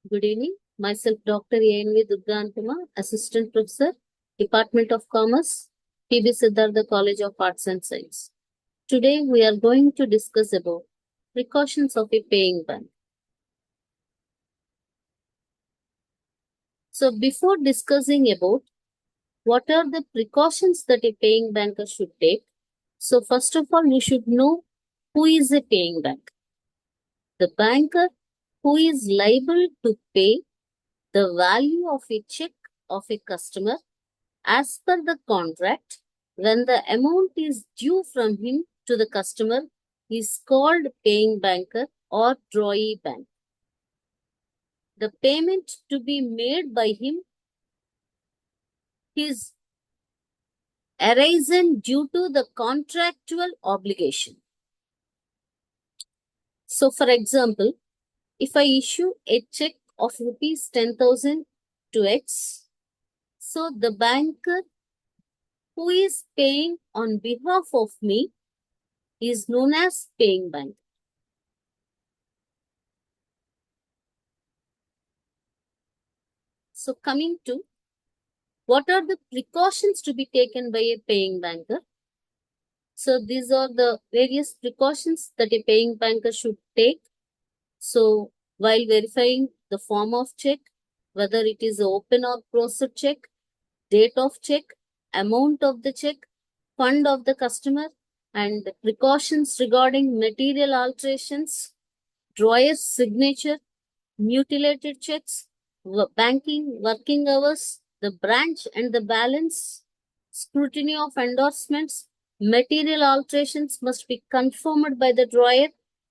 Good evening. Myself, Dr. A.N.V. Durgantama, Assistant Professor, Department of Commerce, P.B. Siddhartha College of Arts and Science. Today, we are going to discuss about precautions of a paying bank. So, before discussing about what are the precautions that a paying banker should take, so first of all, you should know who is a paying bank. The banker who is liable to pay the value of a check of a customer as per the contract when the amount is due from him to the customer is called paying banker or drawee bank. The payment to be made by him is arisen due to the contractual obligation. So, for example, if I issue a check of rupees 10,000 to X, so the banker who is paying on behalf of me is known as paying bank. So, coming to what are the precautions to be taken by a paying banker? So, these are the various precautions that a paying banker should take. So, while verifying the form of check, whether it is open or closed check, date of check, amount of the check, fund of the customer, and precautions regarding material alterations, drawer's signature, mutilated checks, banking, working hours, the branch and the balance, scrutiny of endorsements, material alterations must be confirmed by the drawer.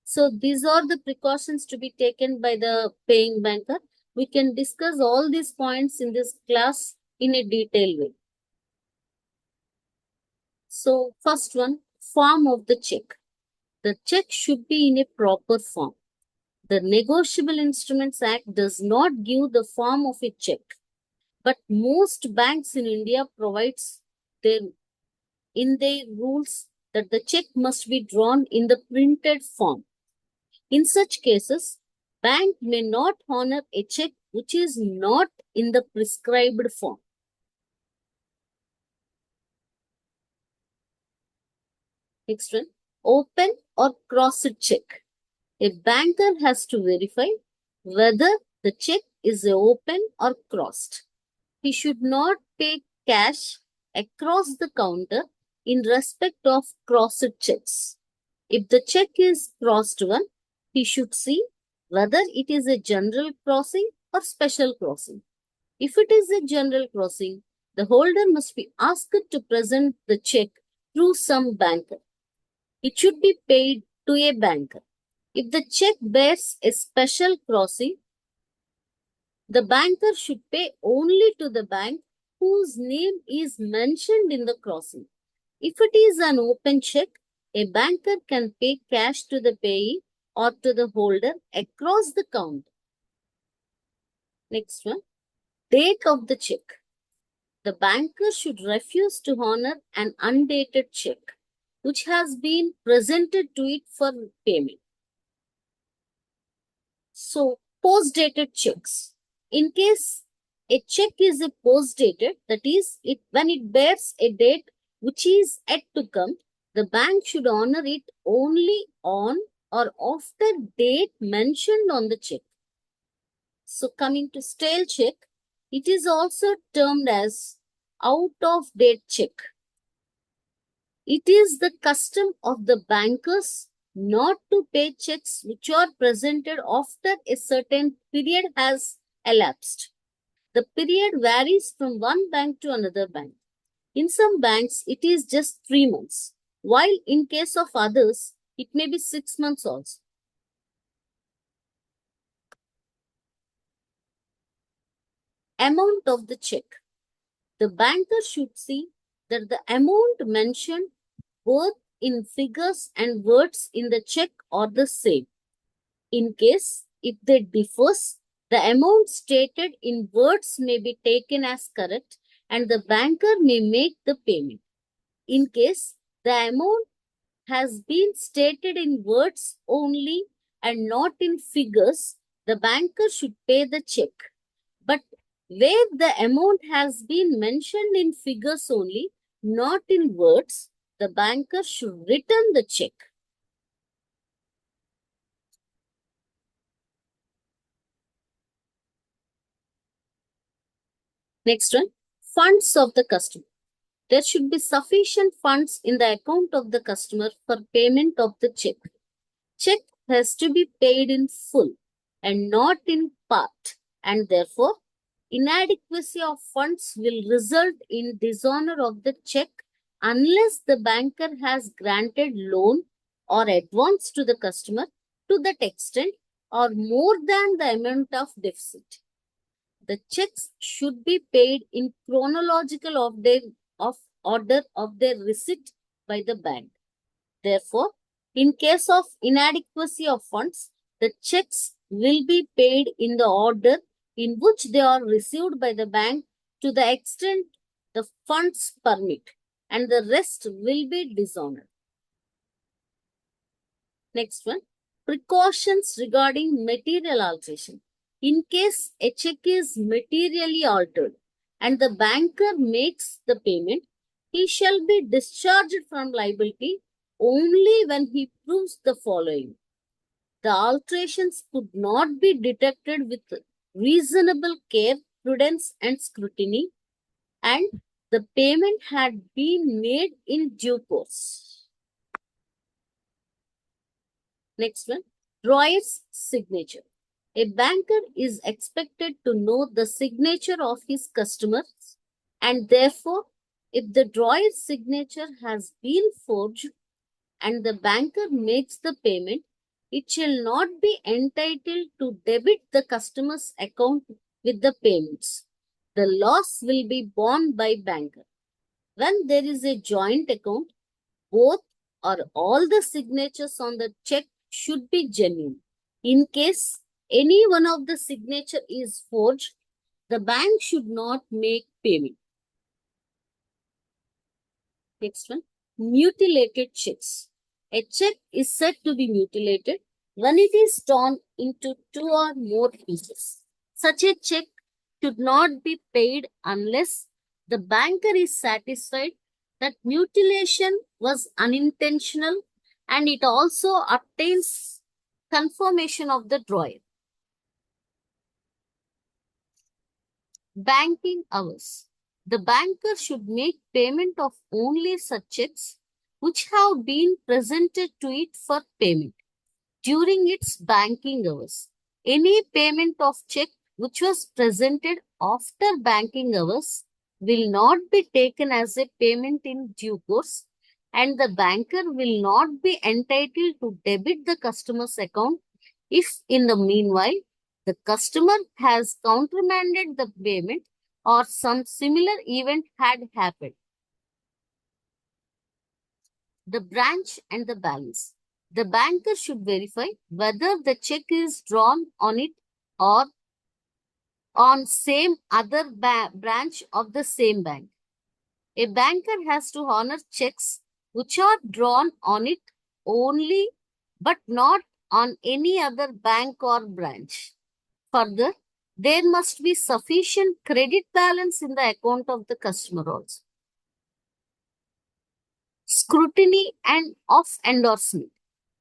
So these are the precautions to be taken by the paying banker. We can discuss all these points in this class in a detailed way. So first one, form of the check. The check should be in a proper form. The Negotiable Instruments Act does not give the form of a check, but most banks in India provides in their rules that the check must be drawn in the printed form. In such cases, bank may not honor a check which is not in the prescribed form. Next one, open or crossed check. A banker has to verify whether the check is open or crossed. He should not pay cash across the counter in respect of crossed checks. If the check is crossed one, he should see whether it is a general crossing or special crossing. If it is a general crossing, the holder must be asked to present the check through some banker. It should be paid to a banker. If the check bears a special crossing, the banker should pay only to the bank whose name is mentioned in the crossing. If it is an open check, a banker can pay cash to the payee or to the holder across the counter. Next one, date of the check. The banker should refuse to honor an undated check which has been presented to it for payment. So, post-dated checks. In case a check is a post-dated, that is, when it bears a date which is yet to come, the bank should honor it only on or after date mentioned on the check. So, coming to stale check, it is also termed as out-of-date check. It is the custom of the bankers not to pay checks which are presented after a certain period has elapsed. The period varies from one bank to another bank. In some banks, it is just 3 months, while in case of others, it may be 6 months also. Amount of the check. The banker should see that the amount mentioned both in figures and words in the check are the same. In case if they differs, the amount stated in words may be taken as correct and the banker may make the payment. In case the amount has been stated in words only and not in figures, the banker should pay the check. But where the amount has been mentioned in figures only, not in words, the banker should return the check. Next one, funds of the customer. There should be sufficient funds in the account of the customer for payment of the check. Check has to be paid in full and not in part, and therefore inadequacy of funds will result in dishonor of the check unless the banker has granted loan or advance to the customer to that extent or more than the amount of deficit. The checks should be paid in chronological of order of their receipt by the bank. Therefore, in case of inadequacy of funds, the checks will be paid in the order in which they are received by the bank to the extent the funds permit, and the rest will be dishonored. Next one, precautions regarding material alteration. In case a check is materially altered and the banker makes the payment, he shall be discharged from liability only when he proves the following. The alterations could not be detected with reasonable care, prudence, and scrutiny, and the payment had been made in due course. Next one, drawer's signature. A banker is expected to know the signature of his customers, and therefore, if the drawer's signature has been forged and the banker makes the payment, it shall not be entitled to debit the customer's account with the payments. The loss will be borne by banker. When there is a joint account, both or all the signatures on the check should be genuine. In case any one of the signature is forged, the bank should not make payment. Next one, mutilated checks. A check is said to be mutilated when it is torn into two or more pieces. Such a check should not be paid unless the banker is satisfied that mutilation was unintentional and it also obtains confirmation of the drawer. Banking hours. The banker should make payment of only such checks which have been presented to it for payment during its banking hours. Any payment of check which was presented after banking hours will not be taken as a payment in due course, and the banker will not be entitled to debit the customer's account if in the meanwhile the customer has countermanded the payment or some similar event had happened. The branch and the balance. The banker should verify whether the check is drawn on it or on same other branch of the same bank. A banker has to honor checks which are drawn on it only but not on any other bank or branch. Further, there must be sufficient credit balance in the account of the customer also. Scrutiny and of endorsement.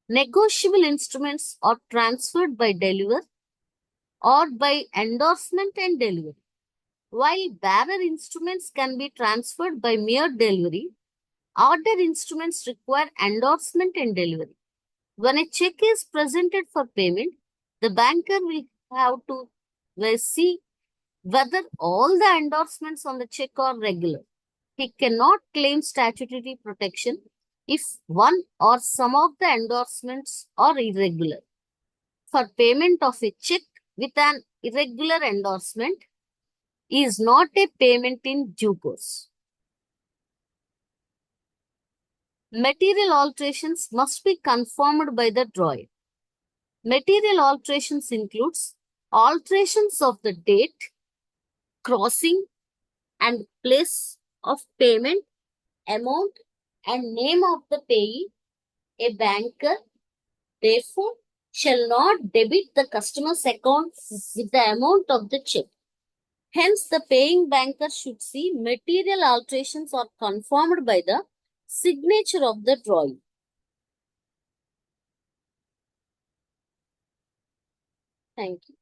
Negotiable instruments are transferred by deliver or by endorsement and delivery. While bearer instruments can be transferred by mere delivery, order instruments require endorsement and delivery. When a check is presented for payment, the banker will have to see whether all the endorsements on the check are regular. He cannot claim statutory protection if one or some of the endorsements are irregular. For payment of a check with an irregular endorsement is not a payment in due course. Material alterations must be confirmed by the drawer. Material alterations includes alterations of the date, crossing, and place of payment, amount, and name of the payee, a banker. Therefore, shall not debit the customer's account with the amount of the check. Hence, the paying banker should see material alterations are confirmed by the signature of the drawing. Thank you.